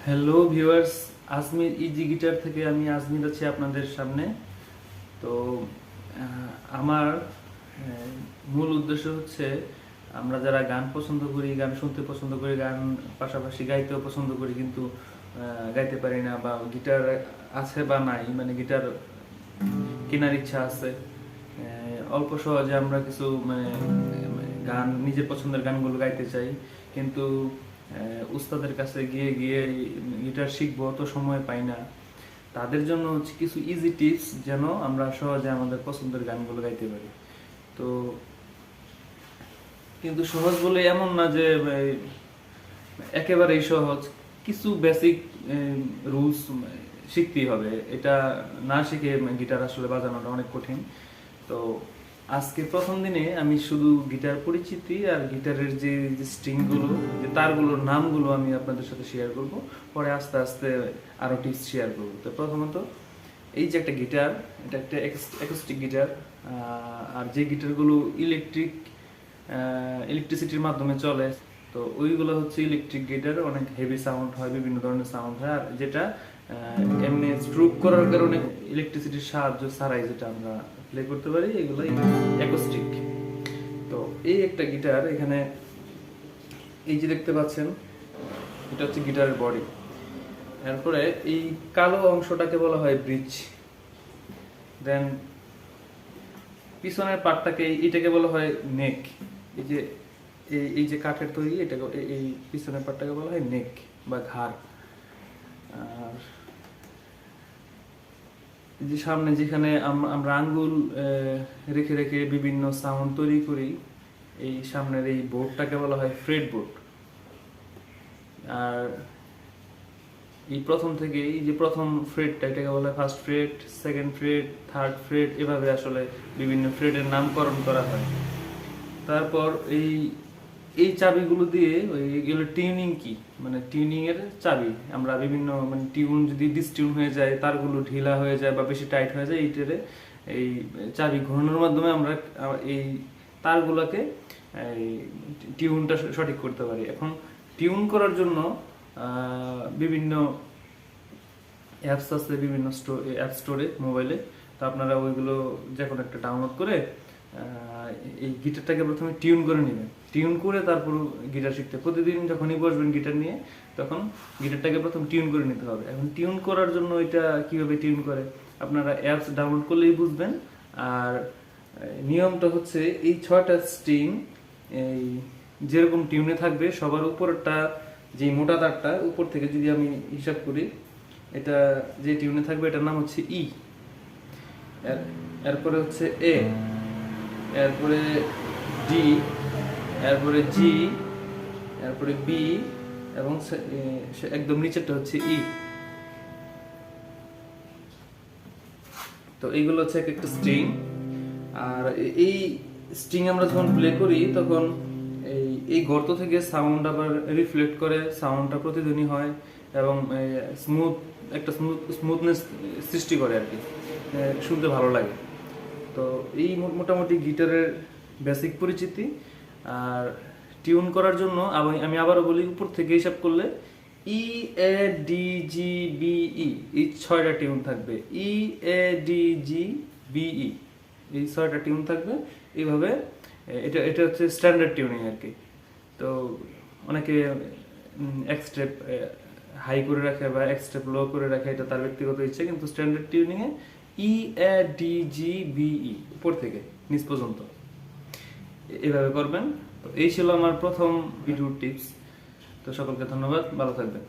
Hello viewers, Ajmer easy guitar থেকে আমি আজমির আছি আপনাদের সামনে। তো আমার মূল উদ্দেশ্য হচ্ছে আমরা যারা গান পছন্দ করি, গান শুনতে পছন্দ করি, গান পাশাপাশি গাইতেও পছন্দ করি, কিন্তু গাইতে পারি না, বা গিটার আছে বা নাই, মানে গিটার কেনার ইচ্ছা আছে। অল্প সহজে আমরা কিছু গান, নিজের পছন্দের গানগুলো গাইতে চাই, কিন্তু উস্তাদের কাছে গিয়ে গিয়ে গিটার শিখবো তো সময় পাই না। তাদের জন্য হচ্ছে কিছু ইজি টিপস, যেন আমরা সহজে আমাদের পছন্দের গানগুলো গাইতে পারি। তো কিন্তু সহজ বলে এমন না যে একেবারেই সহজ। কিছু বেসিক রুলস শিখতেই হবে। এটা না শিখে গিটার আসলে বাজানোটা অনেক কঠিন। তো আজকে প্রথম দিনে আমি শুধু গিটার পরিচিতি আর গিটারের যে স্ট্রিংগুলো, যে তারগুলোর নামগুলো আমি আপনাদের সাথে শেয়ার করব। পরে আস্তে আস্তে আরো টিপস শেয়ার করব। তো প্রথমত, এই যে একটা গিটার, এটা একটা অ্যাকোস্টিক গিটার। আর যে গিটারগুলো ইলেকট্রিসিটির মাধ্যমে চলে, তো ওইগুলো হচ্ছে ইলেকট্রিক গিটার। অনেক হেভি সাউন্ড হয়, বিভিন্ন ধরনের সাউন্ড হয়। আর যেটা এমনি স্ট্রোক করার কারণে ইলেকট্রিসিটির সাহায্য ছাড়াই যেটা আমরা প্লে করতে পারি, এগুলোই অ্যাকোস্টিক। তো এই একটা গিটার, এখানে এই যে দেখতে পাচ্ছেন, এটা হচ্ছে গিটারের বডি। এরপরে এই কালো অংশটাকে বলা হয় ব্রিজ। দেন পিছনের পার্টটাকে, এটাকে বলা হয় নেক। এই যে এই যে কাঠের তৈরি, এটাকে, এই পিছনের পার্টটাকে বলা হয় নেক বা ঘাড়। আর এই যে সামনে যেখানে আমরা আঙ্গুল রেখে রেখে বিভিন্ন সাউন্ড তৈরি করি, এই সামনের এই বোর্ডটাকে বলা হয় ফ্রেট বোর্ড। আর এই প্রথম থেকে এই যে প্রথম ফ্রেটটা, এটাকে বলা হয় first freight, second freight, third freight, এভাবে আসলে বিভিন্ন ফ্রেটের নামকরণ করা হয়। তারপর এই এই চাবিগুলো দিয়ে এগুলো টিউনিং কি, মানে টিউনিং এর চাবি। আমরা বিভিন্ন টিউন যদি ডিসটিউন হয়ে যায়, তারগুলো ঢিলা হয়ে যায় বা বেশি টাইট হয়ে যায়, এইটারে এই চাবি ঘোরানোর মাধ্যমে আমরা এই তারগুলোকে এই টিউনটা সঠিক করতে পারি। এখন টিউন করার জন্য বিভিন্ন অ্যাপস আছে, বিভিন্ন অ্যাপ স্টোরে মোবাইলে। তো আপনারা ওইগুলো যে কোনো একটা ডাউনলোড করে এই গিটারটাকে প্রথমে টিউন করে নেবেন। টিউন করে তারপর গিটার শিখতে, প্রতিদিন যখনই বসবেন গিটার নিয়ে, তখন গিটারটাকে প্রথম টিউন করে নিতে হবে। এখন টিউন করার জন্য এটা কিভাবে টিউন করে, আপনারা অ্যাপস ডাউনলোড করলেই বুঝবেন। আর নিয়মটা হচ্ছে, এই 6টা স্ট্রিং এই যেরকম টিউনে থাকবে, সবার উপরটা যে মোটা তারটা উপর থেকে যদি আমি হিসাব করি, এটা যে টিউনে থাকবে এটার নাম হচ্ছে ই। এরপরে হচ্ছে এ, এরপরে ডি, এরপরে জি, এরপরে বি, এবং একদম নিচেরটা হচ্ছে ই। তো এইগুলো হচ্ছে এক একটা স্ট্রিং। আর এই স্ট্রিং আমরা যখন প্লে করি, তখন এই গর্ত থেকে সাউন্ড আবার রিফ্লেক্ট করে, সাউন্ডটা প্রতিধ্বনি হয় এবং একটা স্মুথনেস সৃষ্টি করে আর কি, শুনতে ভালো লাগে। তো এই মোটামুটি গিটারের বেসিক পরিচিতি। আর টিউন করার জন্য আমি আবারও বলি, উপর থেকে হিসাব করলে ই, এ, ডি, জি, বি, ই, এই 6টা টিউন থাকবে। ই, এ, ডি, জি, বি, ই, এই 6টা টিউন থাকবে। এইভাবে এটা এটা হচ্ছে স্ট্যান্ডার্ড টিউনিং আর কি। তো অনেকে এক স্টেপ হাই করে রাখে বা এক স্টেপ লো করে রাখে, এটা তার ব্যক্তিগত ইচ্ছে। কিন্তু স্ট্যান্ডার্ড টিউনিংয়ে ই, এ, ডি, জি, বি, ই, উপর থেকে নিচ পর্যন্ত এভাবে করবেন। তো এই ছিল আমার প্রথম ভিডিও টিপস। তো সকলকে ধন্যবাদ, ভালো থাকবেন।